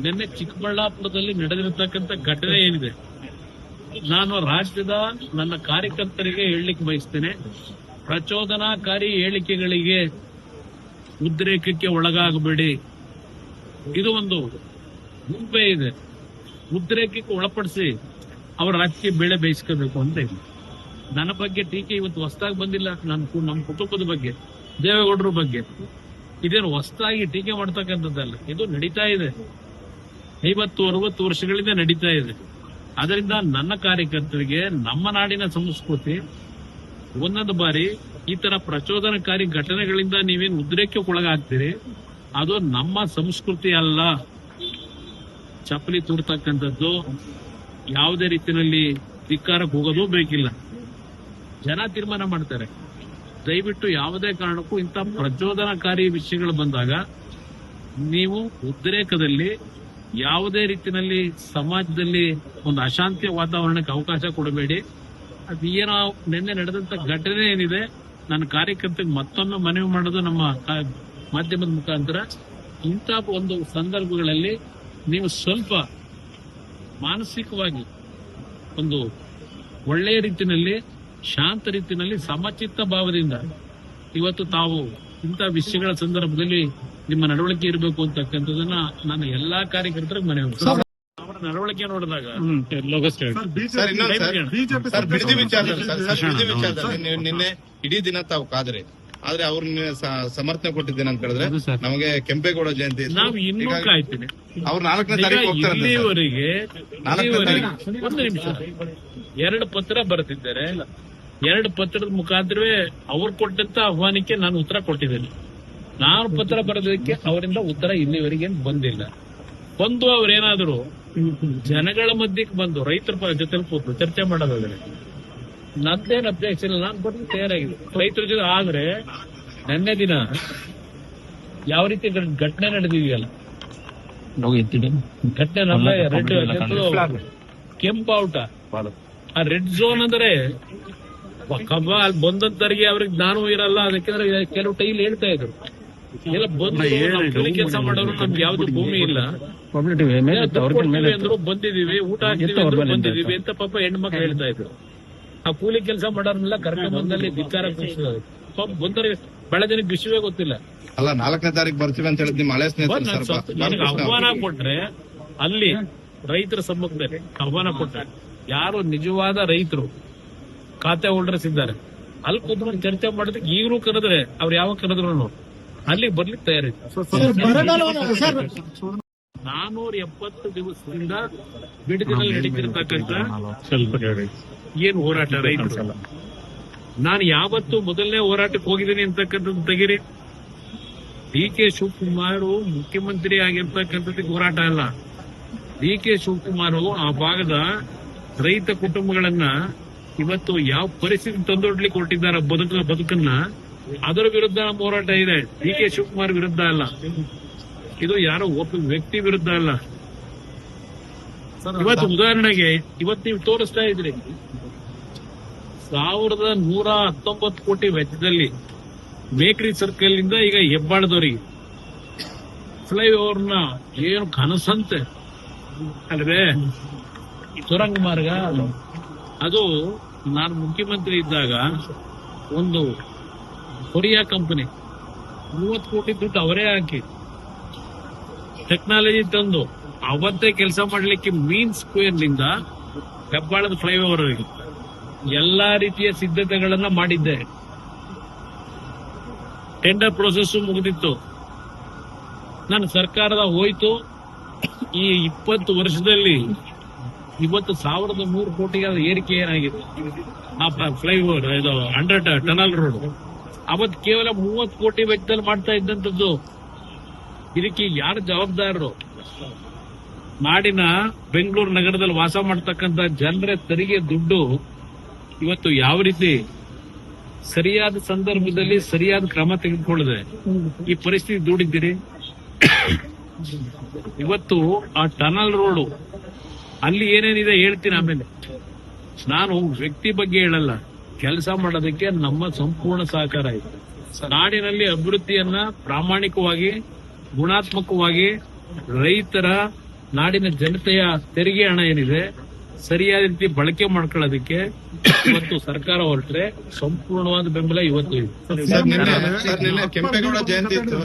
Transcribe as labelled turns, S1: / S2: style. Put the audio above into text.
S1: ನಿನ್ನೆ ಚಿಕ್ಕಬಳ್ಳಾಪುರದಲ್ಲಿ ನಡೆದಿರತಕ್ಕಂಥ ಘಟನೆ ಏನಿದೆ, ನಾನು ರಾಜ್ಯದ ನನ್ನ ಕಾರ್ಯಕರ್ತರಿಗೆ ಹೇಳಲಿಕ್ಕೆ ಬಯಸ್ತೇನೆ. ಪ್ರಚೋದನಾಕಾರಿ ಹೇಳಿಕೆಗಳಿಗೆ ಉದ್ರೇಕಕ್ಕೆ ಒಳಗಾಗಬೇಡಿ. ಇದು ಒಂದು ಗುಂಪೆ ಇದೆ, ಉದ್ರೇಕಕ್ಕೆ ಒಳಪಡಿಸಿ ಅವರ ರಾಜಕೀಯ ಬೆಳೆ ಬೇಯಿಸ್ಕೋಬೇಕು ಅಂತ ಇದೆ. ನನ್ನ ಬಗ್ಗೆ ಟೀಕೆ ಇವತ್ತು ಹೊಸದಾಗಿ ಬಂದಿಲ್ಲ. ನಮ್ಮ ಕುಟುಂಬದ ಬಗ್ಗೆ, ದೇವೇಗೌಡರ ಬಗ್ಗೆ ಇದೇನು ಹೊಸದಾಗಿ ಟೀಕೆ ಮಾಡ್ತಕ್ಕಂಥದ್ದಲ್ಲ. ಇದು ನಡೀತಾ ಇದೆ, 50-60 ವರ್ಷಗಳಿಂದ ನಡೀತಾ ಇದೆ. ಅದರಿಂದ ನನ್ನ ಕಾರ್ಯಕರ್ತರಿಗೆ ನಮ್ಮ ನಾಡಿನ ಸಂಸ್ಕೃತಿ, ಒಂದೊಂದು ಬಾರಿ ಈ ತರ ಪ್ರಚೋದನಕಾರಿ ಘಟನೆಗಳಿಂದ ನೀವೇನು ಉದ್ರೇಕಕ್ಕೆ ಒಳಗಾಗ್ತೀರಿ, ಅದು ನಮ್ಮ ಸಂಸ್ಕೃತಿ ಅಲ್ಲ. ಚಪ್ಪಲಿ ತೂರ್ತಕ್ಕಂಥದ್ದು, ಯಾವುದೇ ರೀತಿಯಲ್ಲಿ ಧಿಕ್ಕಾರಕ್ಕೆ ಹೋಗೋದು ಬೇಕಿಲ್ಲ. ಜನ ತೀರ್ಮಾನ ಮಾಡ್ತಾರೆ. ದಯವಿಟ್ಟು ಯಾವುದೇ ಕಾರಣಕ್ಕೂ ಇಂಥ ಪ್ರಚೋದನಕಾರಿ ವಿಷಯಗಳು ಬಂದಾಗ ನೀವು ಉದ್ರೇಕದಲ್ಲಿ ಯಾವುದೇ ರೀತಿಯಲ್ಲಿ ಸಮಾಜದಲ್ಲಿ ಒಂದು ಅಶಾಂತಿಯ ವಾತಾವರಣಕ್ಕೆ ಅವಕಾಶ ಕೊಡಬೇಡಿ. ಅದು ಏನೋ ನಿನ್ನೆ ನಡೆದಂತ ಘಟನೆ ಏನಿದೆ, ನನ್ನ ಕಾರ್ಯಕರ್ತರಿಗೆ ಮತ್ತೊಮ್ಮೆ ಮನವಿ ಮಾಡೋದು ನಮ್ಮ ಮಾಧ್ಯಮದ ಮುಖಾಂತರ, ಇಂಥ ಒಂದು ಸಂದರ್ಭಗಳಲ್ಲಿ ನೀವು ಸ್ವಲ್ಪ ಮಾನಸಿಕವಾಗಿ ಒಂದು ಒಳ್ಳೆಯ ರೀತಿಯಲ್ಲಿ, ಶಾಂತ ರೀತಿಯಲ್ಲಿ, ಸಮಚಿತ್ತ ಭಾವದಿಂದ ಇವತ್ತು ತಾವು ಇಂಥ ವಿಷಯಗಳ ಸಂದರ್ಭದಲ್ಲಿ ನಿಮ್ಮ ನಡವಳಿಕೆ ಇರಬೇಕು ಅಂತಕ್ಕಂಥದನ್ನ ನಾನು ಎಲ್ಲಾ ಕಾರ್ಯಕರ್ತರಿಗೆ ಮನವಿ ಮಾಡ್ತೀನಿ. ಅವರ ನಡವಳಿಕೆ ನೋಡಿದಾಗ
S2: ನಿನ್ನೆ ಇಡೀ ದಿನ ತಾವು ಕಾದ್ರೆ, ಆದ್ರೆ ಅವ್ರನ್ನ ಸಮರ್ಥನೆ ಕೊಟ್ಟಿದ್ದೇನೆ ಅಂತ ಹೇಳಿದ್ರೆ ನಮಗೆ ಕೆಂಪೇಗೌಡ ಜಯಂತಿ
S1: ನಾವು ಇನ್ನೂ ಕಾಯ್ತೀನಿ.
S2: ಅವ್ರು 4ನೇ ತಾರೀಕು ಹೋಗ್ತಾರೆ.
S1: ಇಲ್ಲಿವರೆಗೆ ಒಂದು ನಿಮಿಷ 2 ಪತ್ರ ಬರೆದಿದ್ದಾರೆ. 2 ಪತ್ರದ ಮುಖಾಂತರವೇ ಅವ್ರು ಕೊಟ್ಟಂತ ಆಹ್ವಾನಕ್ಕೆ ನಾನು ಉತ್ತರ ಕೊಟ್ಟಿದ್ದೇನೆ. ನಾನು ಪತ್ರ ಬರೆದಕ್ಕೆ ಅವರಿಂದ ಉತ್ತರ ಇಲ್ಲಿವರೆಗೆ ಬಂದಿಲ್ಲ. ಬಂದು ಅವ್ರೇನಾದ್ರು ಜನಗಳ ಮಧ್ಯಕ್ಕೆ ಬಂದು ರೈತರ ಜೊತೆ ಕೂತು ಚರ್ಚೆ ಮಾಡೋದಾದ್ರೆ ನಂದೇನು ಅಬ್ಜೆಕ್ಷನ್ ಇಲ್ಲ, ನಾನು ಬಂದು ತಯಾರಾಗಿದೆ ರೈತರ ಜೊತೆ. ಆದ್ರೆ ನಿನ್ನೆ ದಿನ ಯಾವ ರೀತಿ ಘಟನೆ ನಡೆದಿದೆಯಲ್ಲ, ಘಟನೆ ನಮ್ಮ ಕೆಂಪಾವುಟ, ಆ ರೆಡ್ ಝೋನ್ ಅಂದ್ರೆ ಅಲ್ಲಿ ಬಂದದ್ದರಿಗೆ ಅವ್ರಿಗೆ ಜ್ಞಾನೂ ಇರಲ್ಲ. ಅದಕ್ಕೆ ಕೆಲವು ಟೈಲ್ ಹೇಳ್ತಾ ಇದ್ರು, ಎಲ್ಲ ಬಂದು ಕೆಲಸ ಮಾಡೋರು ನಮ್ಗೆ ಯಾವ್ದು ಭೂಮಿ ಇಲ್ಲ, ಅಂದ್ರು ಬಂದಿದೀವಿ, ಊಟ ಹಾಕ್ತೀವಿ ಬಂದಿದೀವಿ ಅಂತ ಪಾಪ ಹೆಣ್ಮಕ್ಳು ಹೇಳ್ತಾ ಇದ್ರು. ಆ ಕೂಲಿ ಕೆಲಸ ಮಾಡೋರ್ನೆಲ್ಲ ಕರ್ಕೊಂಡ್ ಬಂದಲ್ಲಿ ಧಿಕ್ಕಾರ ಪಾಪ ಬಂದವ್ರಿಗೆ ಬಹಳ ಜನಕ್ಕೆ ವಿಷಯವೇ ಗೊತ್ತಿಲ್ಲ.
S2: ಅಲ್ಲ 4ನೇ ತಾರೀಕು ಬರ್ತೀವಿ ಅಂತ ಹೇಳಿದ್ ನಿಮ್ಮ ಹಳೆ
S1: ನನಗೆ ಆಹ್ವಾನ ಕೊಟ್ರೆ ಅಲ್ಲಿ ರೈತರ ಸಮ್ಮುಖದಲ್ಲಿ ಆಹ್ವಾನ ಕೊಟ್ರೆ, ಯಾರು ನಿಜವಾದ ರೈತರು ಖಾತೆ ಹೋಲ್ಡರ್ಸ್ ಇದ್ದಾರೆ ಅಲ್ಲಿ ಕೂತ್ಕೊಂಡು ಚರ್ಚೆ ಮಾಡೋದಕ್ಕೆ ಈಗಲೂ ಕರೆದ್ರೆ ಅವ್ರು ಯಾವಾಗ ಕರೆದ್ರು ಅಲ್ಲಿ ಬರ್ಲಿಕ್ಕೆ ತಯಾರಿದೆ. 470 ದಿವಸದಿಂದ ಬಿಡದಿನಲ್ಲಿ ನಡೀತಿರ್ತಕ್ಕಂಥ ಏನು ಹೋರಾಟ ರೈತರು, ನಾನು ಯಾವತ್ತು ಮೊದಲನೇ ಹೋರಾಟಕ್ಕೆ ಹೋಗಿದ್ದೀನಿ ಅಂತಕ್ಕಂಥದ್ದು ತೆಗೀರಿ. ಡಿ.ಕೆ. ಶಿವಕುಮಾರ್ ಮುಖ್ಯಮಂತ್ರಿ ಆಗಿರ್ತಕ್ಕಂಥದ್ದಕ್ಕೆ ಹೋರಾಟ ಅಲ್ಲ. ಡಿ.ಕೆ. ಶಿವಕುಮಾರ್ ಆ ಭಾಗದ ರೈತ ಕುಟುಂಬಗಳನ್ನ ಇವತ್ತು ಯಾವ ಪರಿಸ್ಥಿತಿ ತಂದೊಡ್ಲಿಕ್ಕೆ ಹೊರಟಿದ್ದಾರೆ ಬದುಕನ್ನ, ಅದರ ವಿರುದ್ಧ ನಮ್ಮ ಹೋರಾಟ ಇದೆ. ಡಿ.ಕೆ. ಶಿವಕುಮಾರ್ ವಿರುದ್ಧ ಅಲ್ಲ, ಇದು ಯಾರೋ ಒಬ್ಬ ವ್ಯಕ್ತಿ ವಿರುದ್ಧ ಅಲ್ಲ. ಇವತ್ತು ಉದಾಹರಣೆಗೆ ಇವತ್ತು ನೀವು ತೋರಿಸ್ತಾ ಇದ್ರಿ 1119 ಕೋಟಿ ವೆಚ್ಚದಲ್ಲಿ ಬೇಕರಿ ಸರ್ಕಲ್ ಇಂದ ಈಗ ಹೆಬ್ಬಾಳದವರಿಗೆ ಫ್ಲೈಓವರ್ನ ಏನು ಕನಸಂತೆ ಅಲ್ವೇ, ಸುರಂಗ ಮಾರ್ಗ. ಅದು ನಾನು ಮುಖ್ಯಮಂತ್ರಿ ಇದ್ದಾಗ ಒಂದು ಕೊರಿಯಾ ಕಂಪನಿ 30 ಕೋಟಿ ದುಡ್ಡು ಅವರೇ ಹಾಕಿ ಟೆಕ್ನಾಲಜಿ ತಂದು ಅವತ್ತೇ ಕೆಲಸ ಮಾಡಲಿಕ್ಕೆ ಮೀನ್ ಸ್ಕ್ವೇರ್ ನಿಂದ ಹೆಬ್ಬಾಳದ ಫ್ಲೈಓವರ್ ಎಲ್ಲಾ ರೀತಿಯ ಸಿದ್ಧತೆಗಳನ್ನ ಮಾಡಿದ್ದೆ. ಟೆಂಡರ್ ಪ್ರೋಸೆಸ್ ಮುಗಿದಿತ್ತು. ನನ್ನ ಸರ್ಕಾರದ ಹೋಯ್ತು. ಈ 20 ವರ್ಷದಲ್ಲಿ ಇವತ್ತು 1100 ಕೋಟಿಗೆ ಏರಿಕೆ ಏನಾಗಿದೆ ಆ ಫ್ಲೈಓವರ್, ಇದು ಅಂಡರ್ ಟನಲ್ ರೋಡ್. ಅವತ್ತು ಕೇವಲ 30 ಕೋಟಿ ವೆಚ್ಚದಲ್ಲಿ ಮಾಡ್ತಾ ಇದ್ದಂಥದ್ದು. ಇದಕ್ಕೆ ಯಾರು ಜವಾಬ್ದಾರರು? ನಾಡಿನ ಬೆಂಗಳೂರು ನಗರದಲ್ಲಿ ವಾಸ ಮಾಡ್ತಕ್ಕಂಥ ಜನರ ತೆರಿಗೆ ದುಡ್ಡು ಇವತ್ತು ಯಾವ ರೀತಿ ಸರಿಯಾದ ಸಂದರ್ಭದಲ್ಲಿ ಸರಿಯಾದ ಕ್ರಮ ತೆಗೆದುಕೊಳ್ಳದೆ ಈ ಪರಿಸ್ಥಿತಿ ದೂಡಿದ್ದೀರಿ. ಇವತ್ತು ಆ ಟನಲ್ ರೋಡು ಅಲ್ಲಿ ಏನೇನಿದೆ ಹೇಳ್ತೀನಿ ಆಮೇಲೆ. ನಾನು ವ್ಯಕ್ತಿ ಬಗ್ಗೆ ಹೇಳಲ್ಲ, ಕೆಲಸ ಮಾಡೋದಕ್ಕೆ ನಮ್ಮ ಸಂಪೂರ್ಣ ಸಹಕಾರ ಇದೆ. ನಾಡಿನಲ್ಲಿ ಅಭಿವೃದ್ಧಿಯನ್ನ ಪ್ರಾಮಾಣಿಕವಾಗಿ, ಗುಣಾತ್ಮಕವಾಗಿ, ರೈತರ ನಾಡಿನ ಜನತೆಯ ತೆರಿಗೆ ಹಣ ಏನಿದೆ ಸರಿಯಾದ ರೀತಿ ಬಳಕೆ ಮಾಡ್ಕೊಳ್ಳೋದಕ್ಕೆ ಇವತ್ತು ಸರ್ಕಾರ ಹೊರಟ್ರೆ ಸಂಪೂರ್ಣವಾದ ಬೆಂಬಲ ಇವತ್ತು ಇದೆ.
S2: ಸರ್ ನಿನ್ನೆ ಕೆಂಪೇಗೌಡ ಜಯಂತಿ ಇತ್ತು.